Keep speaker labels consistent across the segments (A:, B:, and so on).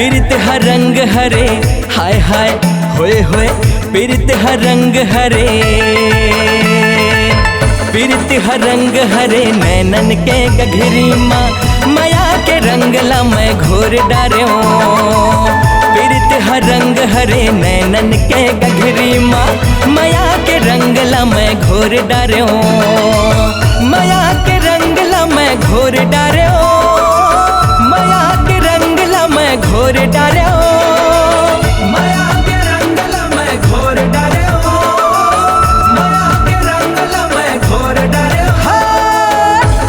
A: पीरत हर रंग हरे, हाय हाय होए होए पीरत हर रंग हरे। पीरत हर रंग हरे नैनन के गघरी माँ, माया के रंग ला मैं घोर डार्यो। पीरत हर रंग हरे नैनन के गघरी माँ, माया के रंग ला मैं घोर डार्यो। माया के रंग ला मैं घोर डार्यो, माया के रंग ला मैं घोर डार्यो। माया के रंग ला मैं घोर डार्यो, माया के रंग ला मैं घोर डार्यो।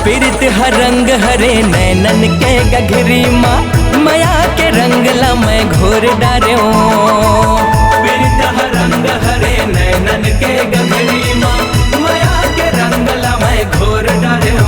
A: पीरत हर रंग हरे नैनन के गघरी माँ, माया के रंग ला मैं घोर डार्यो। पीरत हर रंग हरे नैनन के गघरी माँ, माया के रंग ला मैं घोर डार्यो।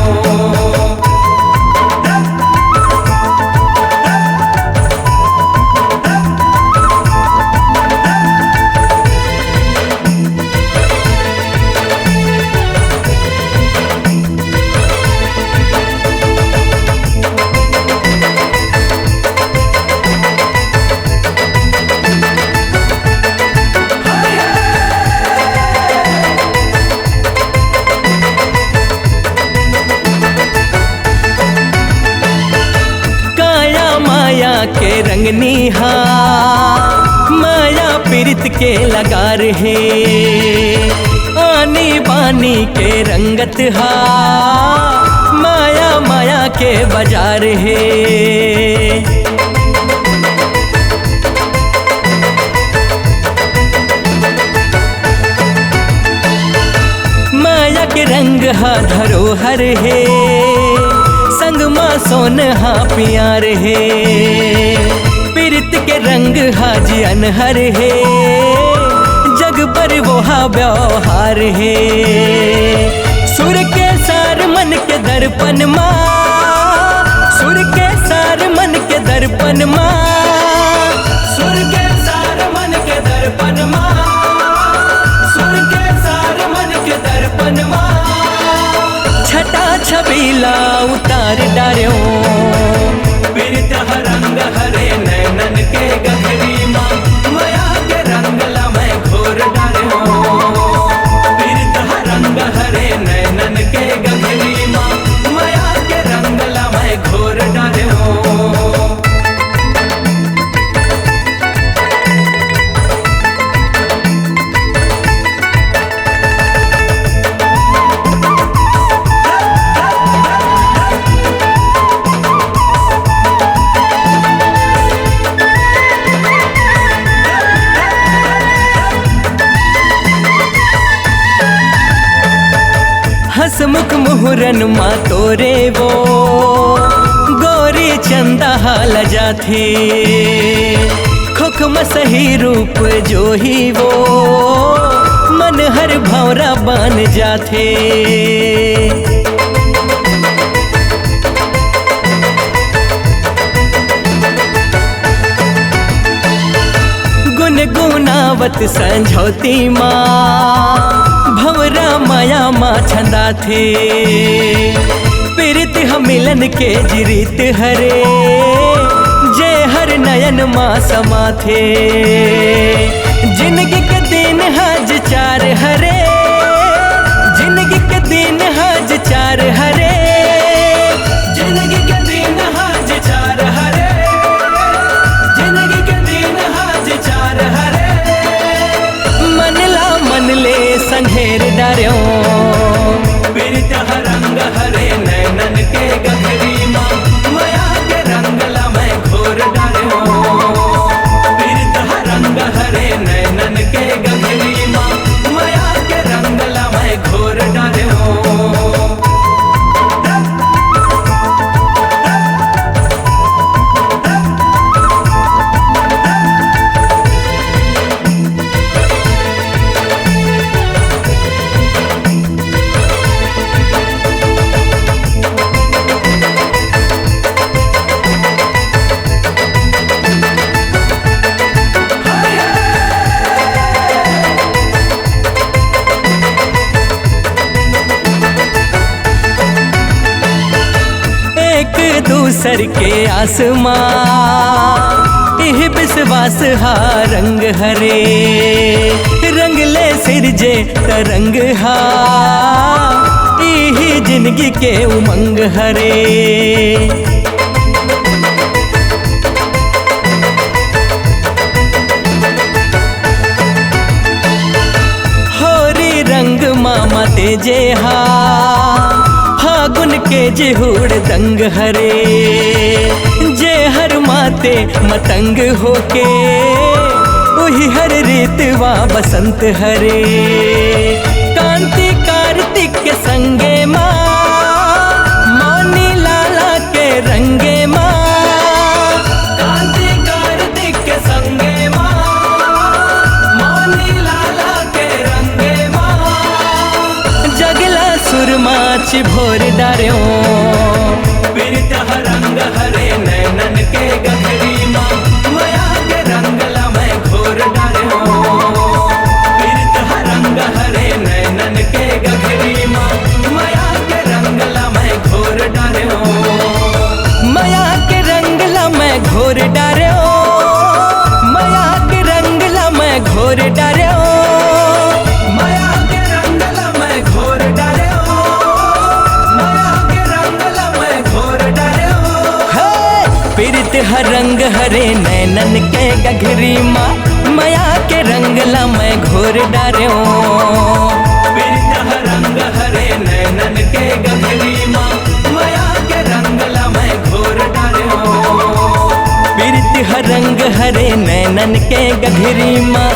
A: माया के रंगनी हा, माया पीरत के लगा रहे। आनी बानी के रंगत हा, माया माया के बाजार है। माया के रंग हा धरोहर है, संग माँ सोन हा प्यार है। पीरत के रंग हाजी अनहर है, जग पर वो हा व्यवहार है। सुर के सार मन के दर्पण माँ, सुर के सार मन के दर्पण माँ, सुर के सार मन के दर्पण माँ, सुर के सार मन के दर्पण माँ। छटा छबीला उतार डार्यो, पीरत हर रंग हरे नैनन के गघरी माँ, माया के रंग ला मैं घोर डार्यो। पीरत हर रंग हरे नैनन के गघरी माँ, माया के रंग ला मैं घोर डार्यो। हसमुख मुहुरन माँ तोरे वो, गोरी चंदा हाल जाथे। खुखम सही रूप जो ही वो, मन हर भौरा बन जाथे। गुनगुनावत संझौती माँ, भंवरा माया माँ छंदा थे। पीरत हम मिलन के जिरीत हरे, जय हर नयन माँ समा थे। जिंदगी के दिन हज चार हरे, जिंदगी के दिन हज चार हरे, जिंदगी के दिन हज चार हरे, जिंदगी के दिन हज चार हरे। मन ला मन ले संघेर डार्यो, पीरत हर रंग हरे नैनन के गघरी माँ, माया के रंग ला मैं घोर डार्यो। पीरत हर रंग हरे नैनन के गघरी माँ, माया के रंग ला मैं घोर डार्यो। दूसर के आसमां विश्वास हा रंग हरे, रंग ले सिरजे तरंग हा, इही जिंदगी के उमंग हरे। होरी रंग मामा तेजे हा, फागुन के जेहुड़ दंग हरे, जे हर माते मतंग होके वही हर रीतवा बसंत हरे। कांति कार्तिक के संगे माँ, मौनी लाला के रंगे माँ, कांति कार्तिक के संगे माँ, मौनी लाला के रंगे माँ। जगला सुरमाच भोर डार्यो, पीरित रंग हरे नैनन के गठरी माँ, माया के रंगला मैं घोर डार्यो। पीरित रंग हरे नैनन के गठरी माँ, माया के रंगला मैं घोर डार्यो। माया के रंगला मैं घोर डार्यो, माया के रंगला मैं घोर डार्यो, माया के रंगला मैं घोर डार्यो, माया के रंगला मैं घोर डार्यो। पीरित रंग हरे नैनन के गघरी माँ, माया के रंगला मैं घोर डार्यो। पीरित रंग हरे नैनन के गघरी माँ, माया के रंगला मैं घोर डार्यो। पीरित रंग हरे नैनन के गघरी माँ,